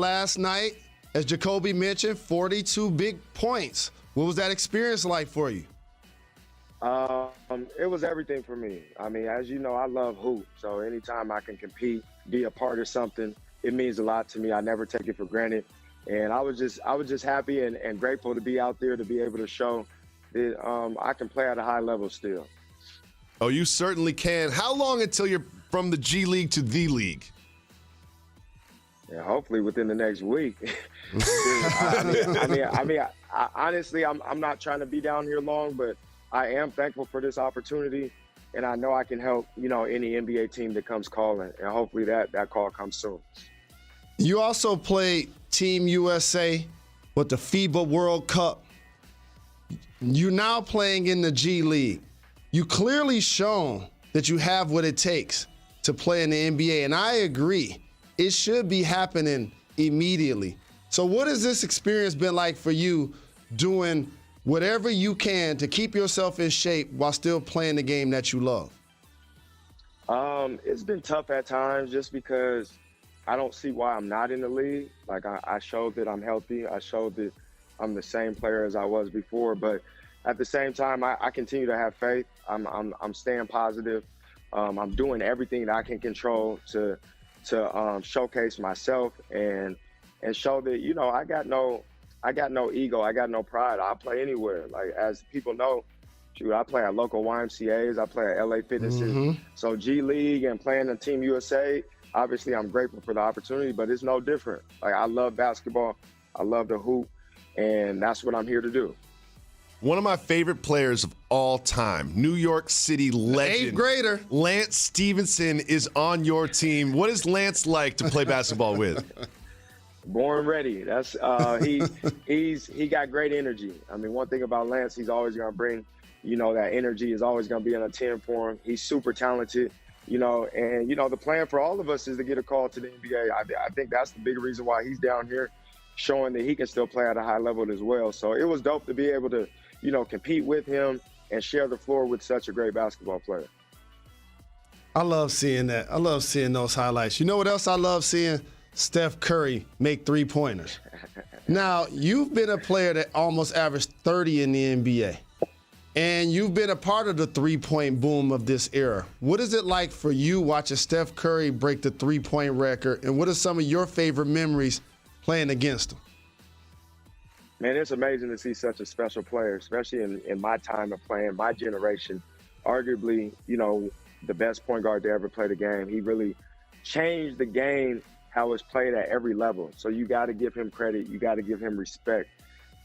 last night. As Jacoby mentioned, 42 big points. What was that experience like for you? It was everything for me. I mean, as you know, I love hoop. So anytime I can compete, be a part of something, it means a lot to me. I never take it for granted. And I was just happy and grateful to be out there to be able to show that I can play at a high level still. Oh, you certainly can. How long until you're from the G League to the league? Yeah, hopefully within the next week. Honestly, I'm not trying to be down here long, but I am thankful for this opportunity, and I know I can help, any NBA team that comes calling, and hopefully that call comes soon. You also played Team USA with the FIBA World Cup. You're now playing in the G League. You clearly shown that you have what it takes to play in the NBA, and I agree. It should be happening immediately. So what has this experience been like for you doing whatever you can to keep yourself in shape while still playing the game that you love? It's been tough at times just because I don't see why I'm not in the league. Like I showed that I'm healthy. I showed that I'm the same player as I was before. But at the same time, I continue to have faith. I'm staying positive. I'm doing everything that I can control to showcase myself and show that I got no ego, I got no pride. I play anywhere. Like as people know, shoot, I play at local YMCA's, I play at LA Fitnesses. Mm-hmm. So G League and playing in Team USA, obviously I'm grateful for the opportunity, but it's no different. Like I love basketball, I love the hoop, and that's what I'm here to do. One of my favorite players of all time, New York City legend. 8th grader. Lance Stevenson is on your team. What is Lance like to play basketball with? Born ready. That's he got great energy. I mean, one thing about Lance, he's always gonna bring, that energy is always gonna be in a 10 for him. He's super talented, and the plan for all of us is to get a call to the NBA. I think that's the big reason why he's down here, showing that he can still play at a high level as well. So it was dope to be able to, compete with him and share the floor with such a great basketball player. I love seeing that. I love seeing those highlights. You know what else I love seeing? Steph Curry make three-pointers. Now, you've been a player that almost averaged 30 in the NBA, and you've been a part of the three-point boom of this era. What is it like for you watching Steph Curry break the three-point record, and what are some of your favorite memories playing against him? Man, it's amazing to see such a special player, especially in my time of playing, my generation. Arguably, the best point guard to ever play the game. He really changed the game, how it's played at every level. So you got to give him credit. You got to give him respect.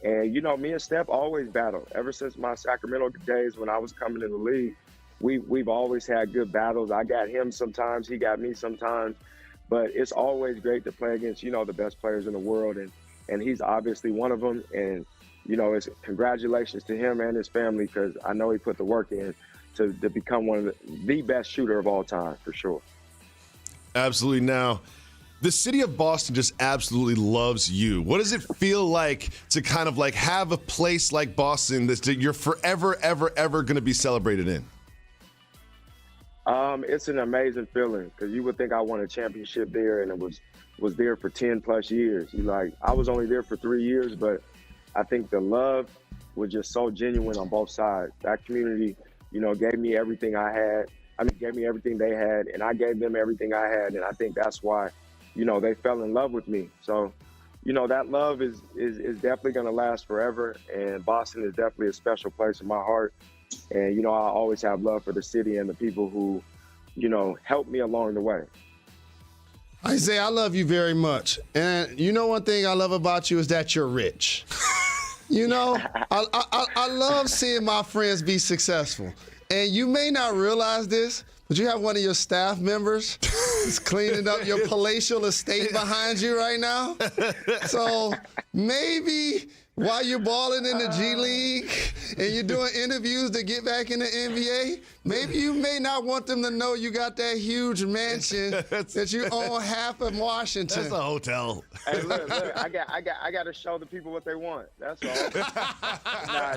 And, me and Steph always battled. Ever since my Sacramento days when I was coming in the league, we've always had good battles. I got him sometimes. He got me sometimes. But it's always great to play against, the best players in the world. And he's obviously one of them. And, it's congratulations to him and his family because I know he put the work in to become one of the best shooter of all time, for sure. Absolutely. Now, the city of Boston just absolutely loves you. What does it feel like to kind of like have a place like Boston that you're forever, ever, ever going to be celebrated in? It's an amazing feeling because you would think I won a championship there and it was there for 10 plus years. I was only there for 3 years, but I think the love was just so genuine on both sides. That community, gave me everything I had. Gave me everything they had, and I gave them everything I had, and I think that's why, they fell in love with me. So, that love is definitely going to last forever, and Boston is definitely a special place in my heart. And, I always have love for the city and the people who, helped me along the way. Isaiah, I love you very much. And one thing I love about you is that you're rich. I love seeing my friends be successful. And you may not realize this, but you have one of your staff members is cleaning up your palatial estate behind you right now. So maybe while you're balling in the G League and you're doing interviews to get back in the NBA, maybe you may not want them to know you got that huge mansion that you own half of Washington. That's a hotel. Hey, look, I got to show the people what they want. That's all. Nah,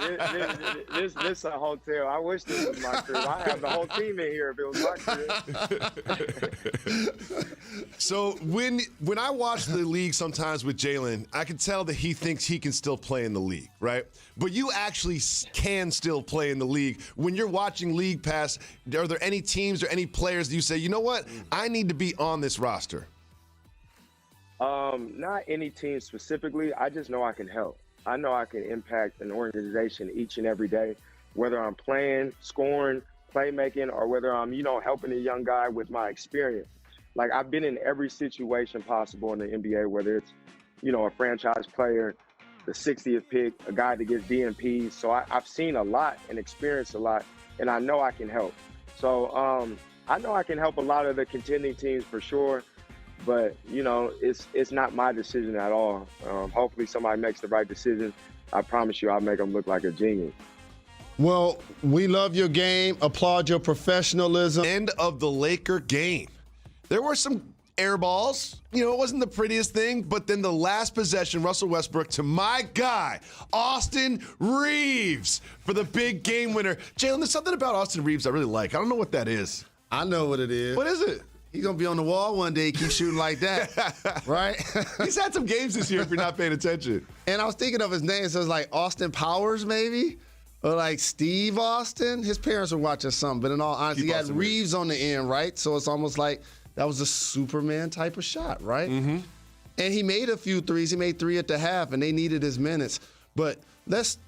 this is a hotel. I wish this was my crib. I have the whole team in here if it was my crib. So when I watch the league sometimes with Jalen, I can tell that he thinks he can still play in the league, right? But you actually can still play in the league. When you're watching League Pass, are there any teams or any players that you say, you know what, I need to be on this roster? Not any team specifically. I just know I can help. I know I can impact an organization each and every day, whether I'm playing, scoring, playmaking, or whether I'm, helping a young guy with my experience. Like, I've been in every situation possible in the NBA, whether it's, a franchise player, the 60th pick, a guy that gets DNPs. So I've seen a lot and experienced a lot, and I know I can help. So I know I can help a lot of the contending teams for sure, but, it's not my decision at all. Hopefully somebody makes the right decision. I promise you I'll make them look like a genius. Well, we love your game, applaud your professionalism. End of the Laker game. There were some air balls. It wasn't the prettiest thing, but then the last possession, Russell Westbrook to my guy, Austin Reeves, for the big game winner. Jalen, there's something about Austin Reeves I really like. I don't know what that is. I know what it is. What is it? He's going to be on the wall one day, keep shooting like that, right? He's had some games this year if you're not paying attention. And I was thinking of his name, so it's like Austin Powers maybe, or like Steve Austin. His parents were watching something, but in all honesty, he had Reeves on the end, right? So it's almost like that was a Superman type of shot, right? Mm-hmm. And he made a few threes. He made 3 at the half, and they needed his minutes. But let's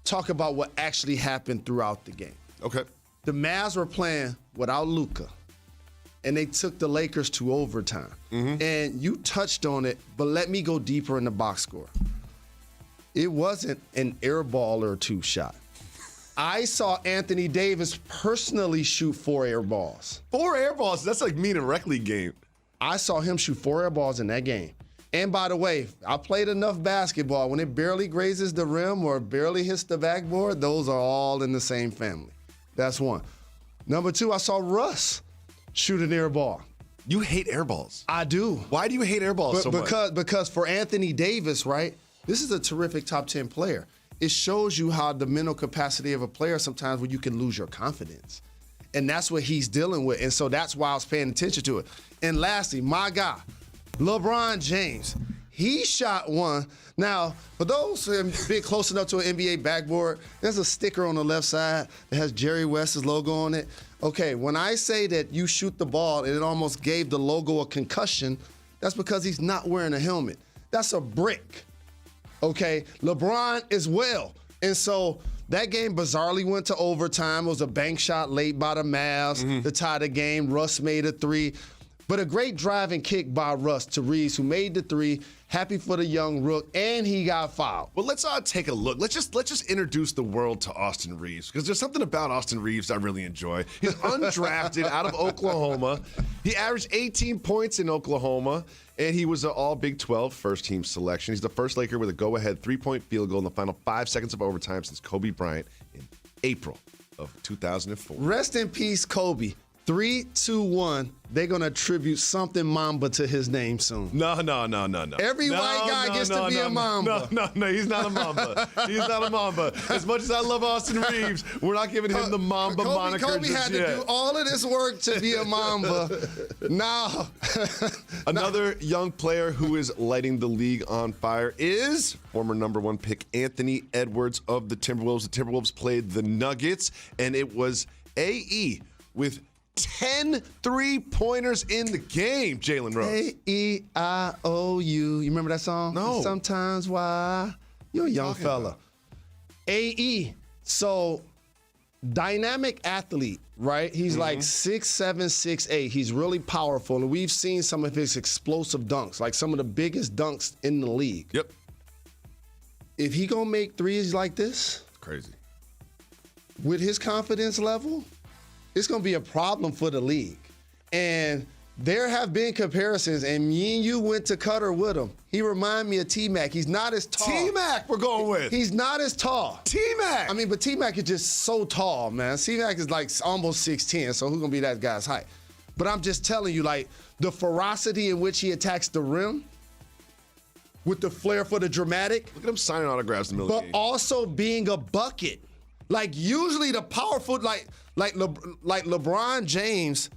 talk about what actually happened throughout the game. Okay. The Mavs were playing without Luka, and they took the Lakers to overtime. Mm-hmm. And you touched on it, but let me go deeper in the box score. It wasn't an air ball or 2 shot. I saw Anthony Davis personally shoot 4 air balls. 4 air balls? That's like me in a rec league game. I saw him shoot 4 air balls in that game. And by the way, I played enough basketball. When it barely grazes the rim or barely hits the backboard, those are all in the same family. That's one. Number 2, I saw Russ shoot an air ball. You hate air balls. I do. Why do you hate air balls so much? Because for Anthony Davis, right, this is a terrific top 10 player. It shows you how the mental capacity of a player sometimes when you can lose your confidence. And that's what he's dealing with. And so that's why I was paying attention to it. And lastly, my guy, LeBron James, he shot one. Now, for those who have been close enough to an NBA backboard, there's a sticker on the left side that has Jerry West's logo on it. Okay, when I say that you shoot the ball and it almost gave the logo a concussion, that's because he's not wearing a helmet. That's a brick. Okay, LeBron as well. And so that game bizarrely went to overtime. It was a bank shot late by the Mavs to tie the game. Russ made a 3. But a great driving kick by Russ to Reeves, who made the 3. Happy for the young rook, and he got fouled. Well, let's take a look. Let's just introduce the world to Austin Reeves, because there's something about Austin Reeves I really enjoy. He's undrafted out of Oklahoma. He averaged 18 points in Oklahoma, and he was an all Big 12 first-team selection. He's the first Laker with a go-ahead 3-point field goal in the final 5 seconds of overtime since Kobe Bryant in April of 2004. Rest in peace, Kobe. 3, 2, 1. They're going to attribute something Mamba to his name soon. No. Every white guy gets to be a Mamba. No, he's not a Mamba. He's not a Mamba. As much as I love Austin Reeves, we're not giving him the Mamba moniker Kobe had to do all of this work to be a Mamba. Now. Another young player who is lighting the league on fire is former number 1 pick Anthony Edwards of the Timberwolves. The Timberwolves played the Nuggets, and it was AE with 10 3-pointers in the game, Jalen Rose. A-E-I-O-U. You remember that song? No. Sometimes why? You're a young fella. A-E. So, dynamic athlete, right? He's like 6'7", 6'8". He's really powerful, and we've seen some of his explosive dunks, like some of the biggest dunks in the league. Yep. If he gonna make threes like this, crazy. With his confidence level, it's going to be a problem for the league. And there have been comparisons, and me and you went to Qatar with him. He reminded me of T-Mac. He's not as tall. T-Mac we're going with. He's not as tall. T-Mac. I mean, but T-Mac is just so tall, man. T-Mac is like almost 6'10", so who's going to be that guy's height? But I'm just telling you, like, the ferocity in which he attacks the rim with the flair for the dramatic. Look at him signing autographs in the middle of the But game. also being a bucket. Like, usually the powerful, like LeBron James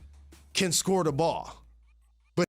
can score the ball.